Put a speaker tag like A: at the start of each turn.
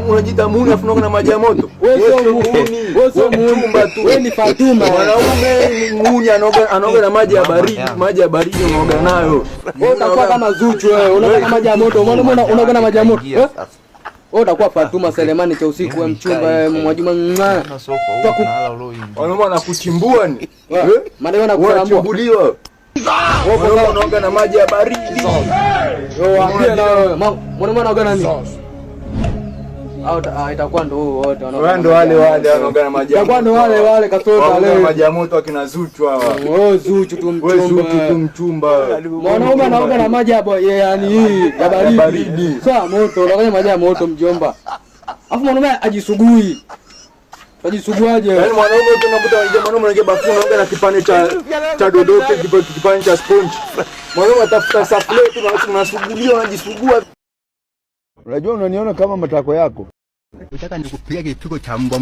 A: Unajita muni afu unaoga na maji ya moto.
B: Wewe sio mchumba tu. Wewe ni Fatuma.
A: Mwanaume muni anaoga na maji ya baridi unaoga nayo.
B: Wewe utakuwa kama Zuchu wewe. Unaoga na maji ya moto. Mwanaume unaoga na maji ya moto. Wewe utakuwa Fatuma Selemani cha usiku wewe mchumba Mwajuma.
A: Wanaume wanakuchimbua ni.
B: Maana wanakuchimbuliwa.
A: Wewe unaoga na maji ya baridi.
B: Waambie na wewe. Mwanaume anaoga na nini? Itakuwa ndo wote
A: wanaoga. Ndo wale wanaoga na maji ya moto.
B: Itakuwa ndo wale kasota leo.
A: Maji ya moto akina Zuchu hawa.
B: Zuchu tu
A: mchumba.
B: Mwanaume anaoga na maji yani hii ya baridi. Sawa moto, unaoga maji ya moto mjomba. Alafu mwanaume ajisugui. Ajisuguaje?
A: Yaani mwanaume unakuta mwanaume anaingia bafuni anaoga na kipande cha dodope, kipande cha sponge. Mwanaume atafuta supplement na unasuguliwa unajisugua. Unajua unaniona kama matako yako.
C: Nataka nikupiga kipigo cha mbwa.